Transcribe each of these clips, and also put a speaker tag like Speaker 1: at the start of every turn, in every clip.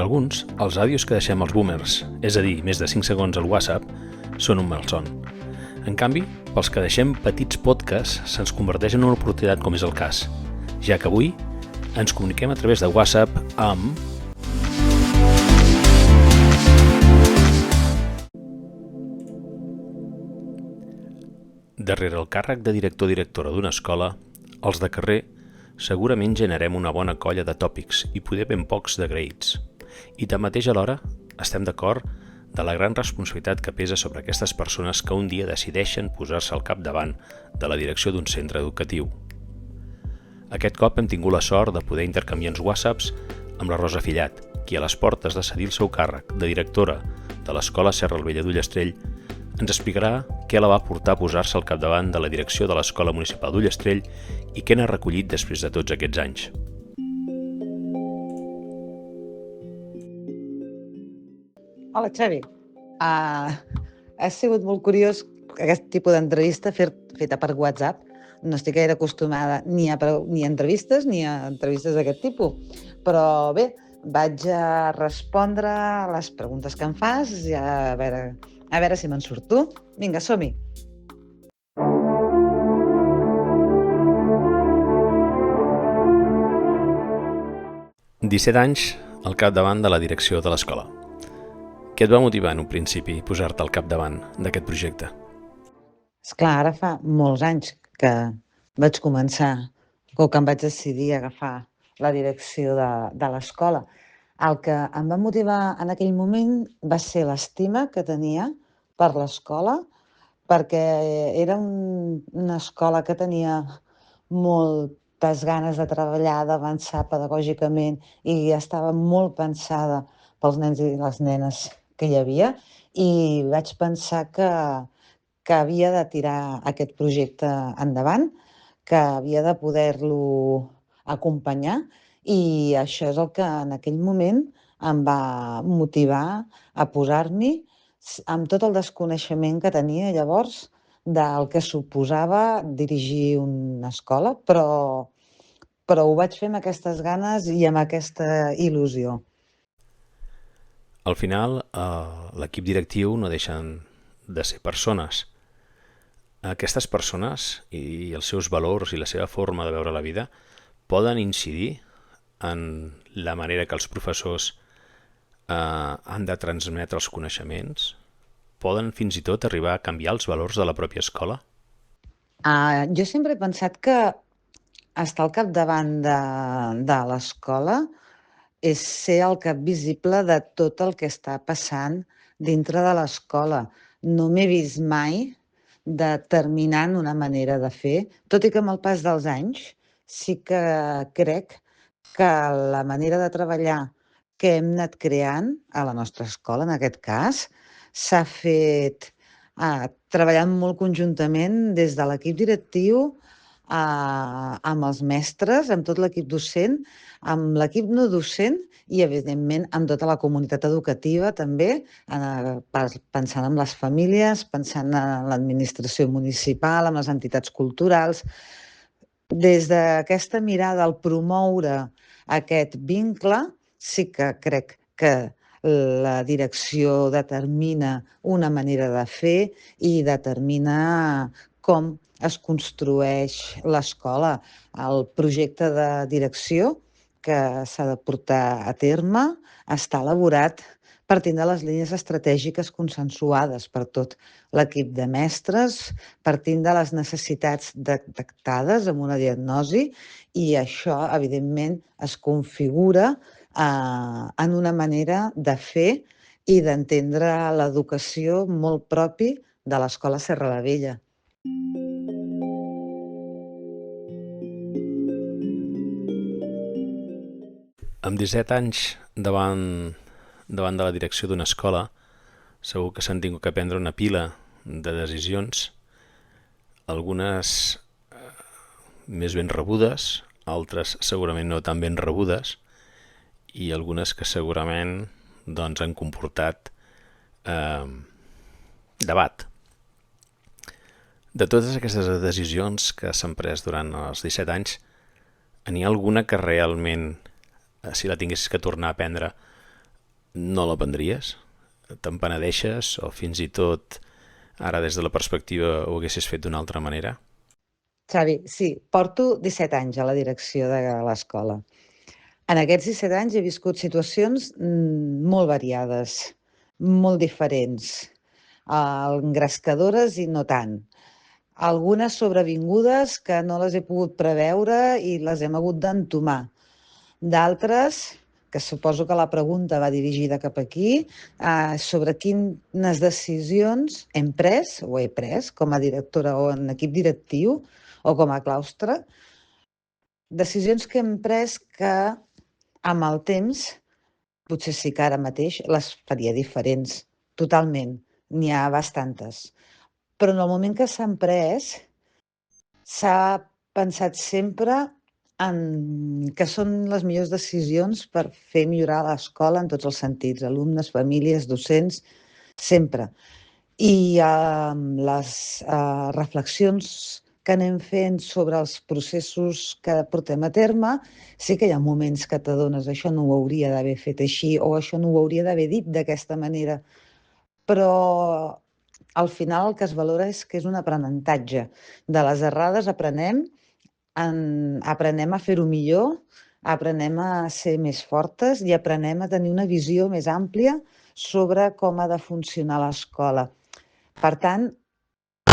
Speaker 1: alguns, els àudios que deixem als boomers, és a dir, més de 5 segons al WhatsApp, són un malson. En canvi, pels que deixem petits podcasts, se'ns converteix en una oportunitat com és el cas, ja que avui ens comuniquem a través de WhatsApp amb... Darrere el càrrec de director o directora d'una escola, els de carrer segurament generem una bona colla de tòpics i poder ben pocs de grades. I tanmateix alhora estem d'acord de la gran responsabilitat que pesa sobre aquestes persones que un dia decideixen posar-se al capdavant de la direcció d'un centre educatiu. Aquest cop hem tingut la sort de poder intercanviar uns whatsapps amb la Rosa Fillat, qui a les portes de cedir el seu càrrec de directora de l'Escola Serra Albella d'Ullastrell ens explicarà què la va portar a posar-se al capdavant de la direcció de l'Escola Municipal d'Ullastrell i què n'ha recollit després de tots aquests anys.
Speaker 2: Hola, Xavi. Ha sigut molt curiós aquest tipus d'entrevista feta per WhatsApp. No estic gaire acostumada ni a entrevistes ni a entrevistes d'aquest tipus. Però bé, vaig a respondre a les preguntes que em fas i a veure si me'n surto. Vinga, som-hi.
Speaker 1: «17 anys al capdavant de la direcció de l'escola. Què et va motivar en un principi posar-te al capdavant d'aquest projecte?»
Speaker 2: Esclar, ara fa molts anys que vaig començar, o que em vaig decidir a agafar la direcció de l'escola. El que em va motivar en aquell moment va ser l'estima que tenia per l'escola, perquè era una escola que tenia moltes ganes de treballar, d'avançar pedagògicament i estava molt pensada pels nens i les nenes que hi havia i vaig pensar que havia de tirar aquest projecte endavant, que havia de poder-lo acompanyar i això és el que en aquell moment em va motivar a posar-m'hi amb tot el desconeixement que tenia llavors del que suposava dirigir una escola, però ho vaig fer amb aquestes ganes i amb aquesta il·lusió.
Speaker 1: Al final, l'equip directiu no deixen de ser persones. Aquestes persones i els seus valors i la seva forma de veure la vida poden incidir en la manera que els professors han de transmetre els coneixements? Poden fins i tot arribar a canviar els valors de la pròpia escola?
Speaker 2: Jo sempre he pensat que estar al capdavant de l'escola és ser el cap visible de tot el que està passant dintre de l'escola. No m'he vist mai determinant una manera de fer, tot i que amb el pas dels anys sí que crec que la manera de treballar que hem anat creant a la nostra escola, en aquest cas, s'ha fet treballant molt conjuntament des de l'equip directiu, amb els mestres, amb tot l'equip docent, amb l'equip no docent i, evidentment, amb tota la comunitat educativa també, pensant en les famílies, pensant en l'administració municipal, amb les entitats culturals. Des d'aquesta mirada al promoure aquest vincle, sí que crec que la direcció determina una manera de fer i determina com es construeix l'escola. El projecte de direcció que s'ha de portar a terme està elaborat partint de les línies estratègiques consensuades per tot l'equip de mestres, partint de les necessitats detectades amb una diagnosi i això, evidentment, es configura en una manera de fer i d'entendre l'educació molt propi de l'Escola Serra la Vella.
Speaker 1: Amb 17 anys davant de la direcció d'una escola, segur que s'han tingut que prendre una pila de decisions, algunes més ben rebudes, altres segurament no tan ben rebudes, i algunes que segurament han comportat debat. De totes aquestes decisions que s'han pres durant els 17 anys, n'hi ha alguna que realment, si la tinguessis que tornar a prendre, no l'aprendries? Te'n penedeixes o fins i tot ara des de la perspectiva ho haguessis fet d'una altra manera?
Speaker 2: Xavi, sí, porto 17 anys a la direcció de l'escola. En aquests 17 anys he viscut situacions molt variades, molt diferents, engrescadores i no tant. Algunes sobrevingudes que no les he pogut preveure i les hem hagut d'entomar. D'altres, que suposo que la pregunta va dirigida cap aquí, sobre quines decisions hem pres o he pres com a directora o en equip directiu o com a claustre, decisions que hem pres que amb el temps, potser sí que ara mateix les faria diferents, totalment, n'hi ha bastantes. Però en el moment que s'han pres, s'ha pensat sempre en que són les millors decisions per fer millorar l'escola en tots els sentits, alumnes, famílies, docents, sempre. I les reflexions que anem fent sobre els processos que portem a terme, sí que hi ha moments que t'adones això no ho hauria d'haver fet així o això no ho hauria d'haver dit d'aquesta manera, però al final el que es valora és que és un aprenentatge. De les errades aprenem, aprenem a fer-ho millor, aprenem a ser més fortes i aprenem a tenir una visió més àmplia sobre com ha de funcionar l'escola. Per tant,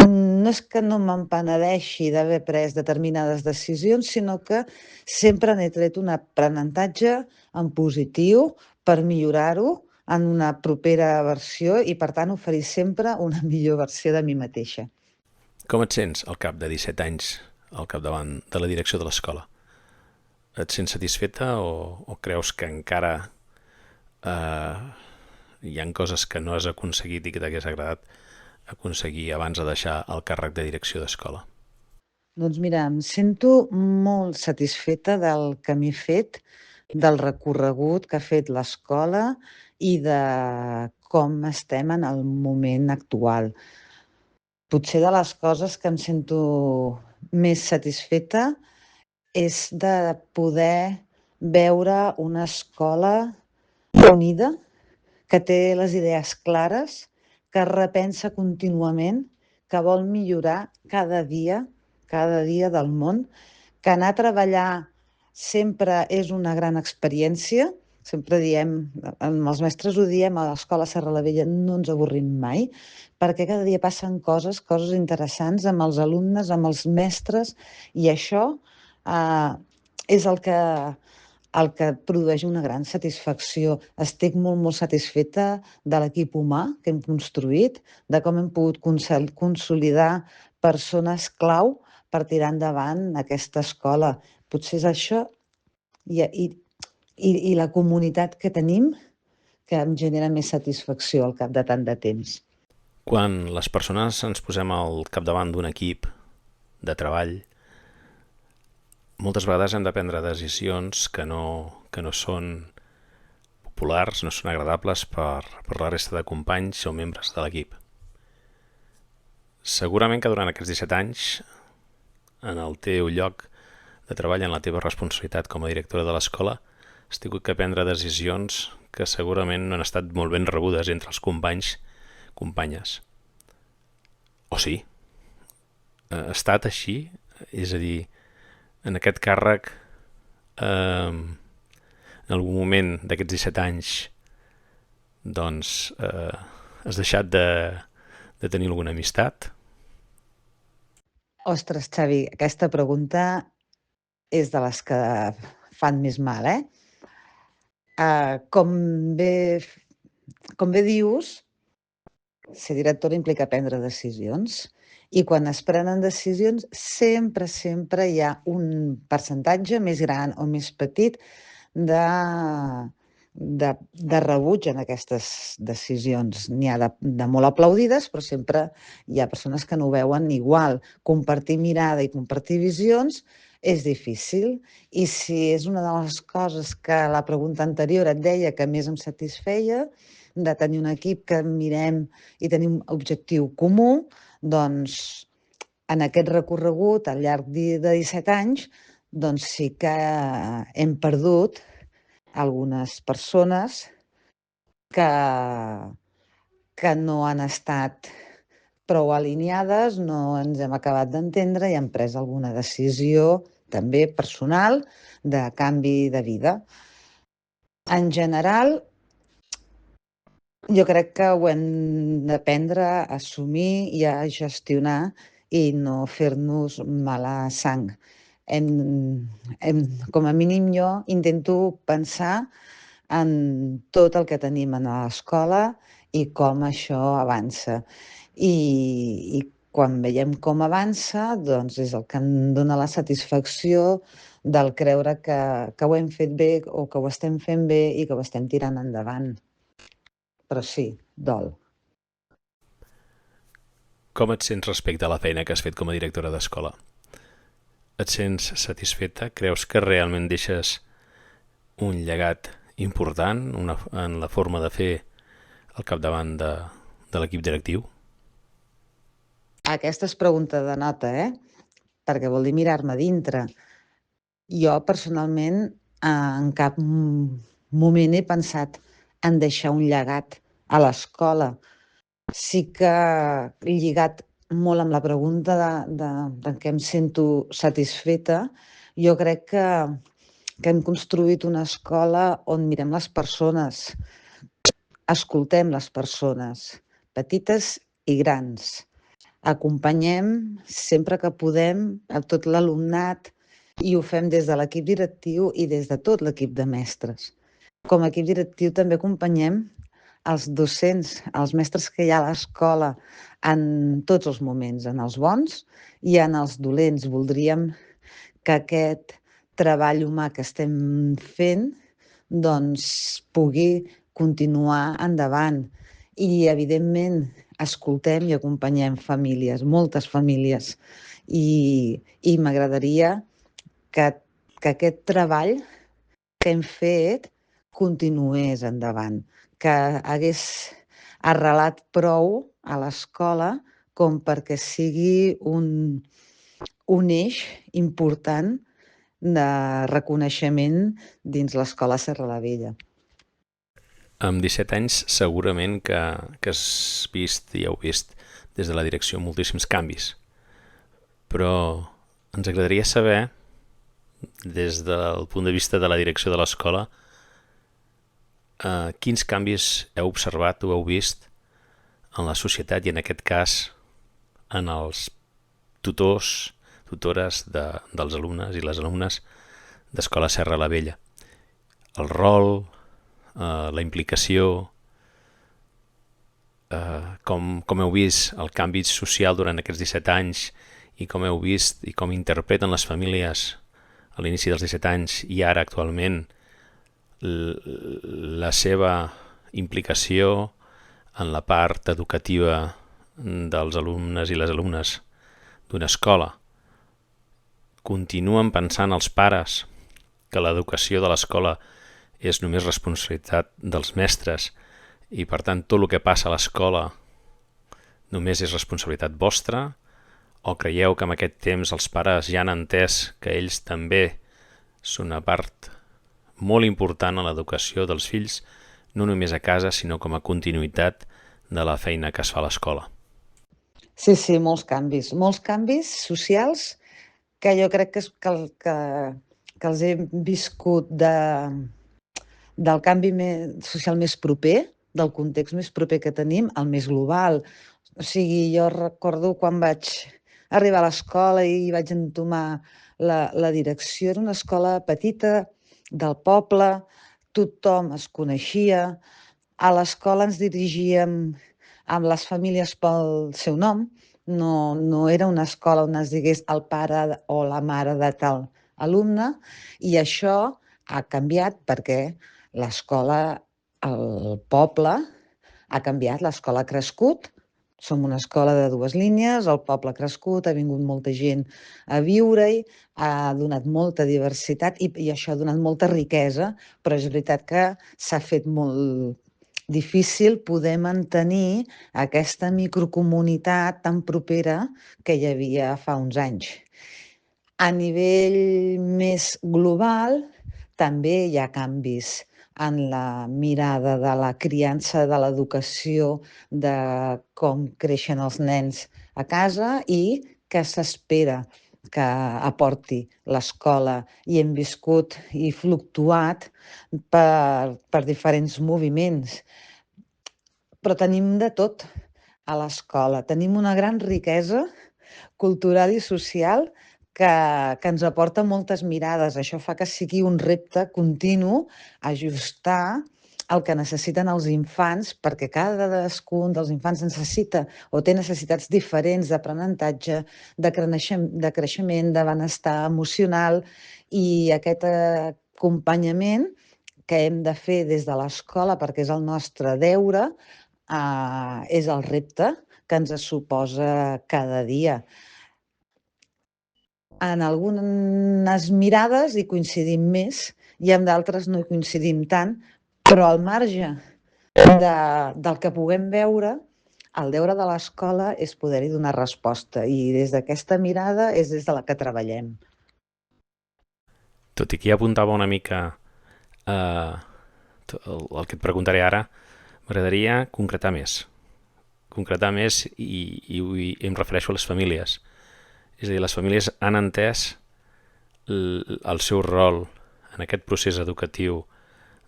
Speaker 2: no és que no me'n penedeixi d'haver pres determinades decisions, sinó que sempre n'he tret un aprenentatge en positiu per millorar-ho en una propera versió i, per tant, oferir sempre una millor versió de mi mateixa.
Speaker 1: Com et sents al cap de 17 anys al capdavant de la direcció de l'escola? Et sents satisfeta o creus que encara eh, hi han coses que no has aconseguit i que t'hagués agradat aconseguir abans de deixar el càrrec de direcció d'escola?
Speaker 2: Doncs mira, em sento molt satisfeta del camí fet, del recorregut que ha fet l'escola i de com estem en el moment actual. Potser de les coses que em sento més satisfeta és de poder veure una escola unida, que té les idees clares, que repensa contínuament, que vol millorar cada dia del món, que anar a treballar sempre és una gran experiència. Sempre diem, amb els mestres ho diem, a l'Escola Serra la Vella no ens avorrim mai, perquè cada dia passen coses interessants amb els alumnes, amb els mestres, i això és el que produeix una gran satisfacció. Estic molt satisfeta de l'equip humà que hem construït, de com hem pogut consolidar persones clau per tirar endavant aquesta escola. Potser és això i la comunitat que tenim que em genera més satisfacció al cap de tant de temps.
Speaker 1: Quan les persones ens posem al capdavant d'un equip de treball, moltes vegades hem de prendre decisions que no són populars, no són agradables per la resta de companys o membres de l'equip. Segurament que durant aquests 17 anys, en el teu lloc de treball, en la teva responsabilitat com a directora de l'escola, has tingut que prendre decisions que segurament no han estat molt ben rebudes entre els companyes. O sí, ha estat així? És a dir, en aquest càrrec, en algun moment d'aquests 17 anys, doncs, has deixat de tenir alguna amistat?
Speaker 2: Ostres, Xavi, aquesta pregunta és de les que fan més mal, eh? Com bé dius, ser directora implica prendre decisions i quan es prenen decisions sempre hi ha un percentatge més gran o més petit de, de rebuig en aquestes decisions. N'hi ha de molt aplaudides, però sempre hi ha persones que no ho veuen igual. Compartir mirada i compartir visions és difícil i si és una de les coses que la pregunta anterior et deia que més em satisfeia, de tenir un equip que mirem i tenim un objectiu comú, doncs en aquest recorregut al llarg de 17 anys, doncs sí que hem perdut algunes persones que, que no han estat prou alineades, no ens hem acabat d'entendre i hem pres alguna decisió també personal de canvi de vida. En general, jo crec que ho hem d'aprendre a assumir i a gestionar i no fer-nos mala sang. Com a mínim jo intento pensar en tot el que tenim a l'escola i com això avança. I quan veiem com avança, doncs és el que em dona la satisfacció del creure que ho hem fet bé o que ho estem fent bé i que ho estem tirant endavant. Però sí, dol.
Speaker 1: Com et sents respecte a la feina que has fet com a directora d'escola? Et sents satisfeta? Creus que realment deixes un llegat important en la forma de fer al capdavant de l'equip directiu?
Speaker 2: Aquesta és pregunta de nota, perquè vol dir mirar-me a dintre. Jo, personalment, en cap moment he pensat en deixar un llegat a l'escola. Sí que lligat molt amb la pregunta de què em sento satisfeta, jo crec que hem construït una escola on mirem les persones, escoltem les persones, petites i grans. Acompanyem sempre que podem a tot l'alumnat i ho fem des de l'equip directiu i des de tot l'equip de mestres. Com a equip directiu també acompanyem els docents, els mestres que hi ha a l'escola en tots els moments, en els bons i en els dolents. Voldríem que aquest treball humà que estem fent doncs pugui continuar endavant. I, evidentment, escoltem i acompanyem famílies, moltes famílies. I m'agradaria que aquest treball que hem fet continués endavant, que hagués arrelat prou a l'escola com perquè sigui un eix important de reconeixement dins l'escola Serra la Vella.
Speaker 1: Amb 17 anys segurament que has vist i heu vist des de la direcció moltíssims canvis, però ens agradaria saber, des del punt de vista de la direcció de l'escola, quins canvis heu observat o heu vist en la societat i en aquest cas en els tutores dels alumnes i les alumnes d'Escola Serra la Vella. El rol, la implicació, com heu vist el canvi social durant aquests 17 anys i com heu vist i com interpreten les famílies a l'inici dels 17 anys i ara actualment la seva implicació en la part educativa dels alumnes i les alumnes d'una escola. Continuen pensant els pares que l'educació de l'escola és només responsabilitat dels mestres i per tant tot el que passa a l'escola només és responsabilitat vostra, o creieu que amb aquest temps els pares ja han entès que ells també són una part molt important en l'educació dels fills, no només a casa sinó com a continuïtat de la feina que es fa a l'escola?
Speaker 2: Sí, molts canvis socials que jo crec que els he viscut del canvi social més proper, del context més proper que tenim, el més global. O sigui, jo recordo quan vaig arribar a l'escola i vaig entomar la direcció, era una escola petita, del poble, tothom es coneixia, a l'escola ens dirigíem amb les famílies pel seu nom, no era una escola on es digués el pare o la mare de tal alumne, i això ha canviat perquè l'escola, el poble, ha canviat, l'escola ha crescut, som una escola de 2 línies, el poble ha crescut, ha vingut molta gent a viure-hi, ha donat molta diversitat i això ha donat molta riquesa, però és veritat que s'ha fet molt difícil poder mantenir aquesta microcomunitat tan propera que hi havia fa uns anys. A nivell més global també hi ha canvis. en la mirada de la criança, de l'educació, de com creixen els nens a casa i què s'espera que aporti l'escola. I hem viscut i fluctuat per diferents moviments, però tenim de tot a l'escola. Tenim una gran riquesa cultural i social que ens aporta moltes mirades. Això fa que sigui un repte continu ajustar el que necessiten els infants, perquè cadascun dels infants necessita o té necessitats diferents d'aprenentatge, de creixement, de benestar emocional, i aquest acompanyament que hem de fer des de l'escola, perquè és el nostre deure, és el repte que ens suposa cada dia. En algunes mirades hi coincidim més i en d'altres no hi coincidim tant, però al marge del que puguem veure, el deure de l'escola és poder-hi donar resposta, i des d'aquesta mirada és des de la que treballem.
Speaker 1: Tot i que ja apuntava una mica el que et preguntaré ara, m'agradaria concretar més. Concretar més i em refereixo a les famílies. És a dir, les famílies han entès el seu rol en aquest procés educatiu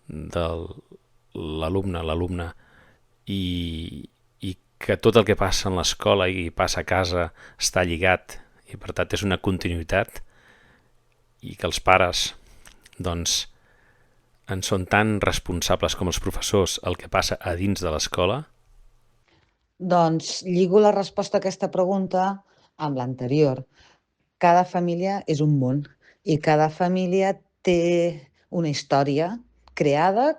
Speaker 1: de l'alumne i que tot el que passa en l'escola i passa a casa està lligat i per tant és una continuïtat, i que els pares doncs en són tan responsables com els professors el que passa a dins de l'escola.
Speaker 2: Doncs lligo la resposta a aquesta pregunta amb l'anterior. Cada família és un món i cada família té una història creada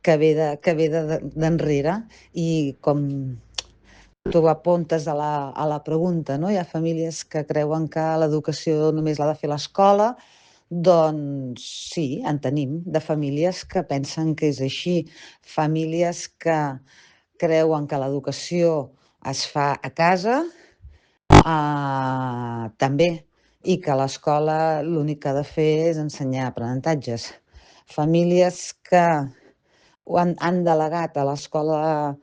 Speaker 2: que ve d'enrere, i com tu apuntes a la pregunta, no? Hi ha famílies que creuen que l'educació només l'ha de fer l'escola. Doncs sí, en tenim de famílies que pensen que és així. Famílies que creuen que l'educació es fa a casa, també, i que l'escola l'únic que ha de fer és ensenyar aprenentatges. Famílies que han delegat a l'escola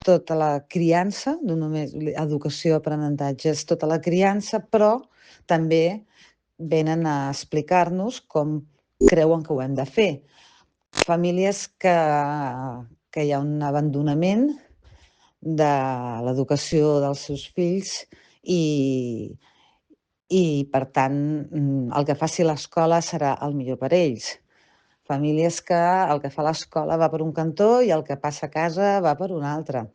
Speaker 2: tota la criança, no només educació, aprenentatges, tota la criança, però també venen a explicar-nos com creuen que ho hem de fer. Famílies que hi ha un abandonament de l'educació dels seus fills i per tant, el que faci l'escola serà el millor per ells. Famílies que el que fa l'escola va per un cantó i el que passa a casa va per un altre.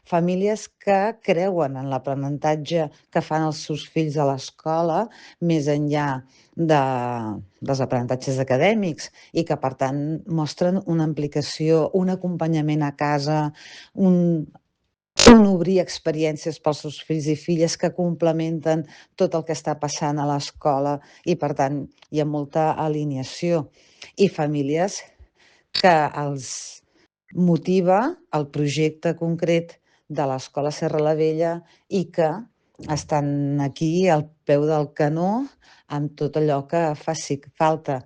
Speaker 2: Famílies que creuen en l'aprenentatge que fan els seus fills a l'escola, més enllà dels aprenentatges acadèmics, i que, per tant, mostren una implicació, un acompanyament a casa, un obrir experiències pels seus fills i filles que complementen tot el que està passant a l'escola, i, per tant, hi ha molta alineació. I famílies que els motiva el projecte concret de l'Escola Serra la Vella i que estan aquí al peu del canó amb tot allò que faci falta.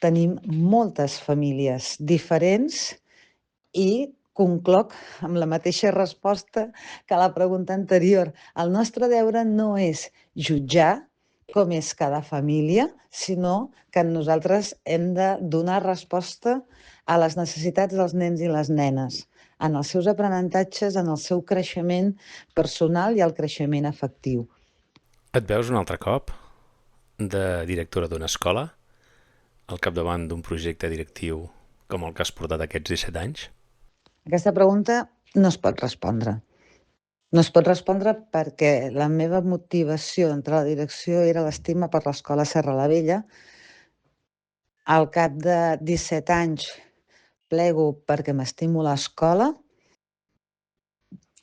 Speaker 2: Tenim moltes famílies diferents i concloc amb la mateixa resposta que a la pregunta anterior. El nostre deure no és jutjar com és cada família, sinó que nosaltres hem de donar resposta a les necessitats dels nens i les nenes, en els seus aprenentatges, en el seu creixement personal i el creixement afectiu.
Speaker 1: Et veus un altre cop de directora d'una escola al capdavant d'un projecte directiu com el que has portat aquests 17 anys?
Speaker 2: Aquesta pregunta no es pot respondre. No es pot respondre perquè la meva motivació d'entrar a la direcció era l'estima per l'Escola Serra la Vella. Al cap de 17 anys plego perquè m'estimo l'escola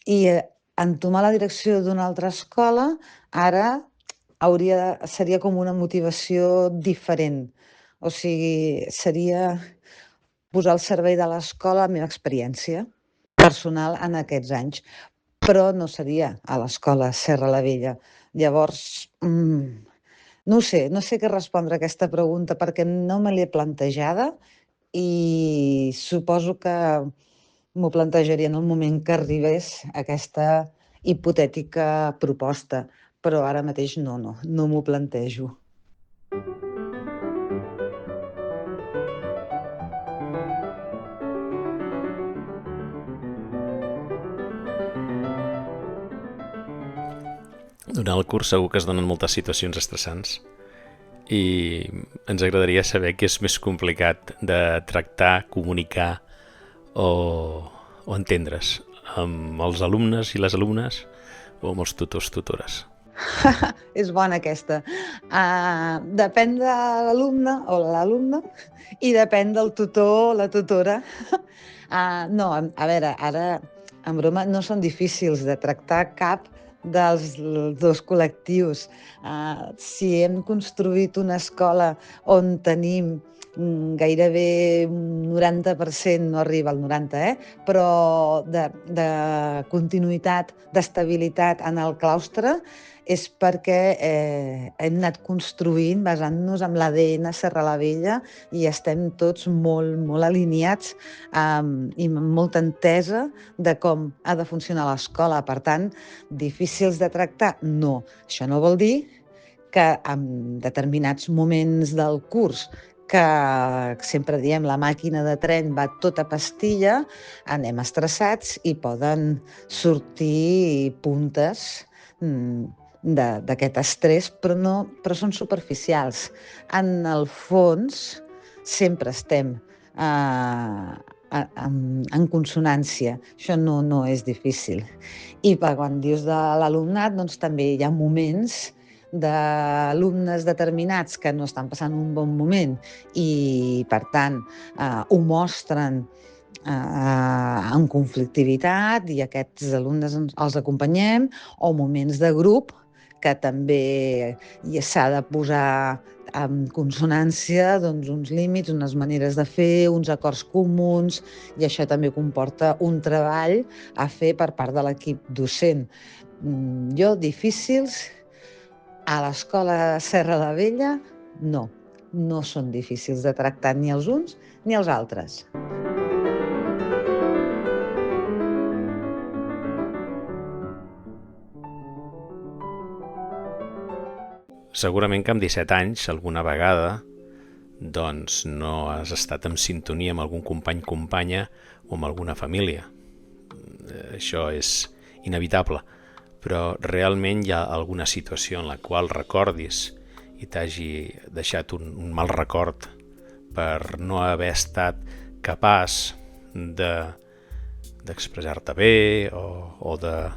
Speaker 2: i entomar la direcció d'una altra escola ara seria com una motivació diferent. O sigui, seria posar al servei de l'escola la meva experiència personal en aquests anys, però no seria a l'Escola Serra la Vella. Llavors, no sé què respondre a aquesta pregunta perquè no me l'he plantejada i suposo que m'ho plantejaria en el moment que arribés aquesta hipotètica proposta, però ara mateix no m'ho plantejo.
Speaker 1: Durant el curs segur que es donen moltes situacions estressants i ens agradaria saber què és més complicat de tractar, comunicar o entendre's amb els alumnes i les alumnes o amb els tutors, tutores.
Speaker 2: És bona aquesta. Depèn de l'alumne o l'alumne i depèn del tutor o la tutora. No, a veure, ara, en broma, no són difícils de tractar cap dels dos col·lectius. Si hem construït una escola on tenim gairebé un 90%, no arriba al 90%, però de continuïtat, d'estabilitat en el claustre, és perquè hem anat construint basant-nos en l'ADN Serralabella i estem tots molt, molt alineats i amb molta entesa de com ha de funcionar l'escola. Per tant, difícils de tractar? No. Això no vol dir que en determinats moments del curs que sempre diem la màquina de tren va tota pastilla, anem estressats i poden sortir puntes d'aquest estrès, però són superficials. En el fons sempre estem en consonància. Això no és difícil. I quan dius de l'alumnat, doncs també hi ha moments d'alumnes determinats que no estan passant un bon moment i, per tant, ho mostren en conflictivitat i aquests alumnes els acompanyem, o moments de grup que també s'ha de posar en consonància uns límits, unes maneres de fer, uns acords comuns, i això també comporta un treball a fer per part de l'equip docent. Jo, difícils, a l'escola Serralabella, no són difícils de tractar ni els uns ni els altres.
Speaker 1: Segurament que amb 17 anys, alguna vegada, doncs no has estat en sintonia amb algun company-companya o amb alguna família. Això és inevitable, però realment hi ha alguna situació en la qual recordis i t'hagi deixat un mal record per no haver estat capaç d'expressar-te bé o de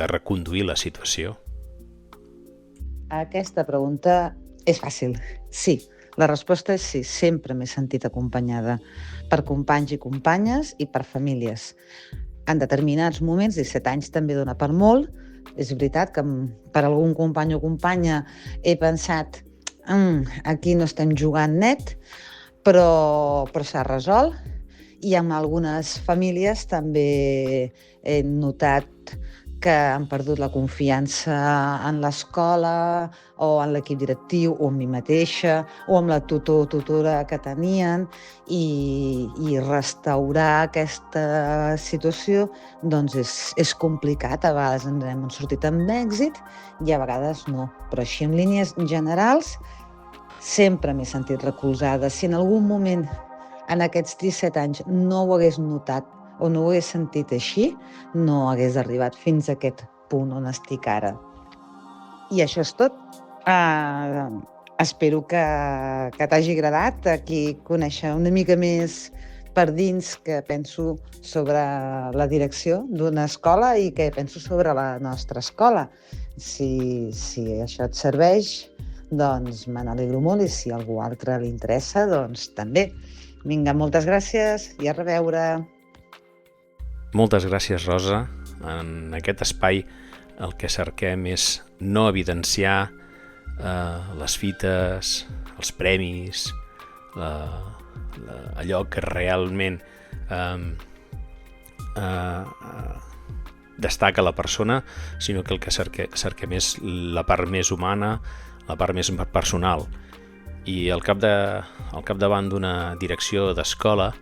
Speaker 1: reconduir la situació?
Speaker 2: Aquesta pregunta és fàcil. Sí, la resposta és sí. Sempre m'he sentit acompanyada per companys i companyes i per famílies. En determinats moments, 17 anys també dona per molt. És veritat que per algun company o companya he pensat aquí no estem jugant net, però s'ha resolt. I amb algunes famílies també he notat que han perdut la confiança en l'escola o en l'equip directiu o en mi mateixa o amb la tutor o tutora que tenien, i restaurar aquesta situació doncs és complicat. A vegades ens hem sortit amb èxit i a vegades no, però així en línies generals sempre m'he sentit recolzada. Si en algun moment en aquests 17 anys no ho hagués notat o no ho hagués sentit així, no hagués arribat fins a aquest punt on estic ara. I això és tot. Espero que t'hagi agradat aquí conèixer una mica més per dins què penso sobre la direcció d'una escola i què penso sobre la nostra escola. Si això et serveix, doncs me n'alegro molt, i si a algú altre li interessa, doncs també. Vinga, moltes gràcies i a reveure.
Speaker 1: Moltes gràcies, Rosa. En aquest espai el que cerquem és no evidenciar les fites, els premis, allò que realment destaca la persona, sinó que el que cerquem és la part més humana, la part més personal. I al capdavant d'una direcció d'escola,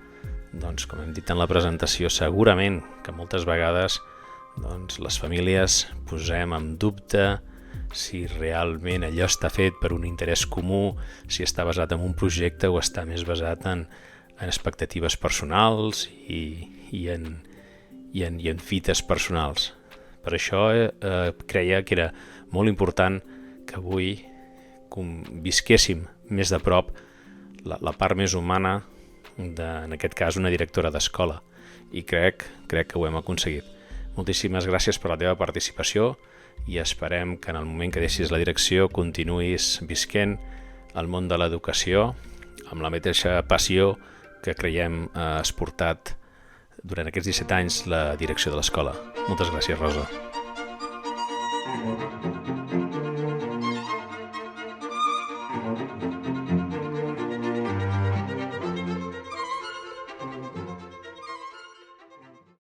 Speaker 1: doncs, com hem dit en la presentació, segurament que moltes vegades doncs, les famílies posem en dubte si realment allò està fet per un interès comú, si està basat en un projecte o està més basat en expectatives personals i en fites personals. Per això creia que era molt important que avui visquéssim més de prop la part més humana en aquest cas una directora d'escola, i crec que ho hem aconseguit. Moltíssimes gràcies per la teva participació i esperem que en el moment que deixis la direcció continuïs visquent el món de l'educació amb la mateixa passió que creiem has portat durant aquests 17 anys la direcció de l'escola. Moltes gràcies, Rosa.